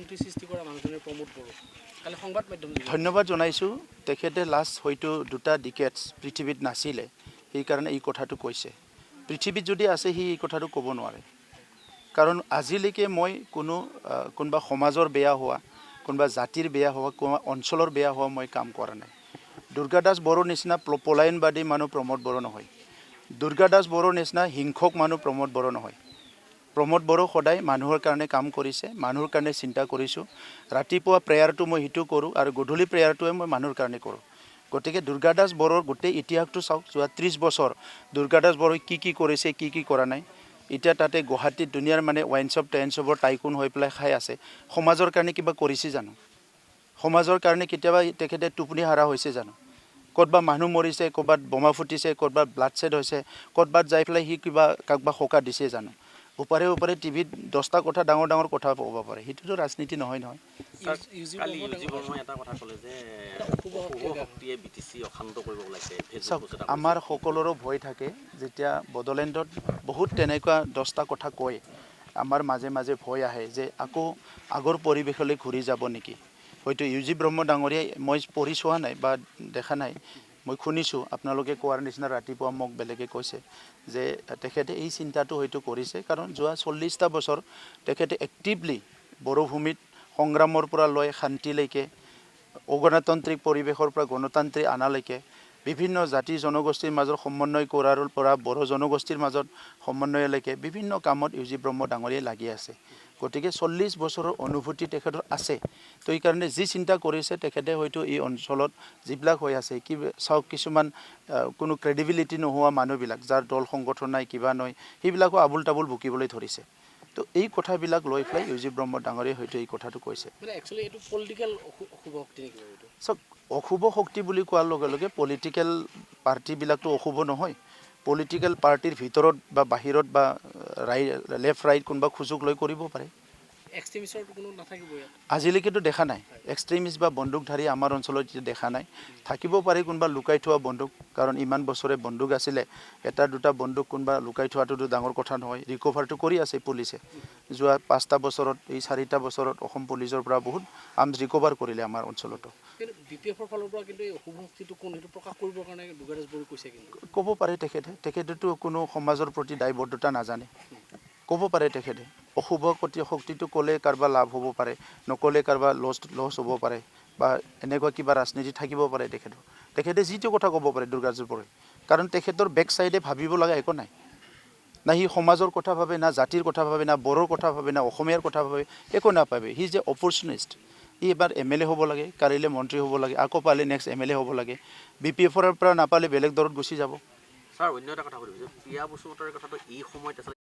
বিভ্ৰান্তি সৃষ্টি কৰা মানুহজনে প্ৰমোদ বড়ো কালি সংবাদ মাধ্যম ধন্যবাদ জনাইছোঁ তেখেতে লাষ্ট হয়তো 2টা ডিকেডছ পৃথিৱীত নাছিলে সেইকাৰণে এই কথাটো কৈছে পৃথিৱীত যদি আছে সি এই কথাটো ক'ব নোৱাৰে কাৰণ আজিলৈকে মই কোনোবা সমাজৰ বেয়া হোৱা কোনোবা জাতিৰ বেয়া হোৱা কোনোবা অঞ্চলৰ বেয়া হোৱা মই কাম কৰা নাই দুৰ্গা দাস বড়োৰ নিচিনা পলায়নবাদী মানুহ প্ৰমোদ বড়ো নহয় দুৰ্গা দাস বড়োৰ নিচিনা হিংসক মানুহ প্ৰমোদ বড়ো নহয় প্ৰমোদ বড়ো সদায় মানুহৰ কাৰণে কাম কৰিছে মানুহৰ কাৰণে চিন্তা কৰিছোঁ ৰাতিপুৱা প্ৰেয়াৰটো মই হিটো কৰোঁ আৰু গধূলি প্ৰেয়াৰটোৱে মই মানুহৰ কাৰণে কৰোঁ গতিকে দুৰ্গা দাস বড়োৰ গোটেই ইতিহাসটো চাওক যোৱা 30 বছৰ দুৰ্গা দাস বড়োই কি কৰিছে কি কৰা নাই এতিয়া তাতে গুৱাহাটীত দুনিয়াৰ মানে ওৱাইন শ্বপ টেন শ্বপৰ টাইকুন হৈ পেলাই খাই আছে সমাজৰ কাৰণে কিবা কৰিছে জানো সমাজৰ কাৰণে কেতিয়াবা তেখেতে টোপনি হাৰা হৈছে জানো ক'তবা মানুহ মৰিছে ক'ৰবাত বোমা ফুটিছে ক'ৰবাত ব্লাড ছেড হৈছে ক'ৰবাত যাই পেলাই সি কিবা কাকবা সকাহ দিছে জানো ওপৰে টিভিত 10টা কথা ডাঙৰ কথা ক'ব পাৰে সেইটোতো ৰাজনীতি নহয় কালি ইউজি বৰ্মাই এটা কথা ক'লে যে শক্তিয়ে বিটিচি অশান্ত কৰিব ওলাইছে আমাৰ সকলোৰো ভয় থাকে যেতিয়া বড়োলেণ্ডত বহুত তেনেকুৱা 10টা কথা কয় আমাৰ মাজে ভয় আহে যে আকৌ আগৰ পৰিৱেশলৈ ঘূৰি যাব নেকি হয়তো ইউজি ব্ৰহ্ম ডাঙৰীয়াই মই পঢ়ি চোৱা নাই বা দেখা নাই মই শুনিছোঁ আপোনালোকে কোৱাৰ নিচিনা ৰাতিপুৱা মোক বেলেগে কৈছে যে তেখেতে এই চিন্তাটো হয়তো কৰিছে কাৰণ যোৱা 40টা বছৰ তেখেতে এক্টিভলি বড়ো ভূমিত সংগ্ৰামৰ পৰা লৈ শান্তিলৈকে অগণতান্ত্ৰিক পৰিৱেশৰ পৰা গণতান্ত্ৰিক আনালৈকে বিভিন্ন জাতি জনগোষ্ঠীৰ মাজত সমন্বয় কৰাৰ পৰা বড়ো জনগোষ্ঠীৰ মাজত সমন্বয়লৈকে বিভিন্ন কামত ইউজি ব্ৰহ্ম ডাঙৰীয়াই লাগি আছে গতিকে 40 বছৰৰ অনুভূতি তেখেতৰ আছে তো এই কাৰণে যি চিন্তা কৰিছে তেখেতে হয়তো এই অঞ্চলত যিবিলাক হৈ আছে কি চাওক কিছুমান কোনো ক্ৰেডিবিলিটি নোহোৱা মানুহবিলাক যাৰ দল সংগঠন নাই কিবা নহয় সেইবিলাকো আবুল তাবুল বুকিবলৈ ধৰিছে তো এই কথাবিলাক লৈ পেলাই ইউজি ব্ৰহ্ম ডাঙৰীয়াই হয়তো এই কথাটো কৈছে মানে একচুৱেলি এইটো পলিটিকেল অশুভ শক্তি নেকি এইটো চাওক অশুভ শক্তি বুলি কোৱাৰ লগে লগে পলিটিকেল পাৰ্টিবিলাকতো অশুভ নহয় পলিটিকেল পাৰ্টিৰ ভিতৰত বা বাহিৰত বা লেফ্ট ৰাইট কোনোবা সুযোগ লৈ কৰিব পাৰে এক্সট্ৰিমিষ্টৰ কোনো নাথাকিব ইয়াত আজিলৈকেতো দেখা নাই এক্সট্ৰিমিষ্ট বা বন্দুকধাৰী আমাৰ অঞ্চলত দেখা নাই থাকিব পাৰে কোনোবা লুকাই থোৱা বন্দুক কাৰণ ইমান বছৰে বন্দুক আছিলে এটা দুটা বন্দুক কোনোবা লুকাই থোৱাটোতো ডাঙৰ কথা নহয় ৰিকভাৰটো কৰি আছে পুলিচে যোৱা 5টা বছৰত এই 4টা বছৰত অসম পুলিচৰ পৰা বহুত আৰ্মছ ৰিকভাৰ কৰিলে আমাৰ অঞ্চলতো কিন্তু বিপিএফৰ ফালৰ পৰা কিন্তু এই অশুভ শক্তিটো কোন সেইটো প্ৰকাশ কৰিবৰ কাৰণে দুৰ্গা দাস বড়োই কৈছে কিন্তু ক'ব পাৰে তেখেতেতো কোনো সমাজৰ প্ৰতি দায়বদ্ধতা নাজানে ক'ব পাৰে তেখেতে অশুভ শক্তিটো ক'লে কাৰোবাৰ লাভ হ'ব পাৰে নক'লে কাৰোবাৰ লছ হ'ব পাৰে বা এনেকুৱা কিবা ৰাজনীতি থাকিব পাৰে তেখেতে যিটো কথা ক'ব পাৰে দুৰ্গা দাস বড়োই কাৰণ তেখেতৰ বেক চাইডে ভাবিব লগা একো নাই না সি সমাজৰ কথা ভাবে না জাতিৰ কথা ভাবে না বড়োৰ কথা ভাবে না অসমীয়াৰ কথা ভাবে একো নাভাবে হি ইজ এ অপৰচুনিষ্ট ই এবাৰ MLA হ'ব লাগে কালিলৈ মন্ত্ৰী হ'ব লাগে আকৌ পালে নেক্সট MLA হ'ব লাগে BPFৰ পৰা নাপালে বেলেগ দলত গুচি যাব ছাৰ অন্য এটা কথা সুধিছোঁ প্ৰিয়া বসুমতাৰীৰ কথাটো এই সময়ত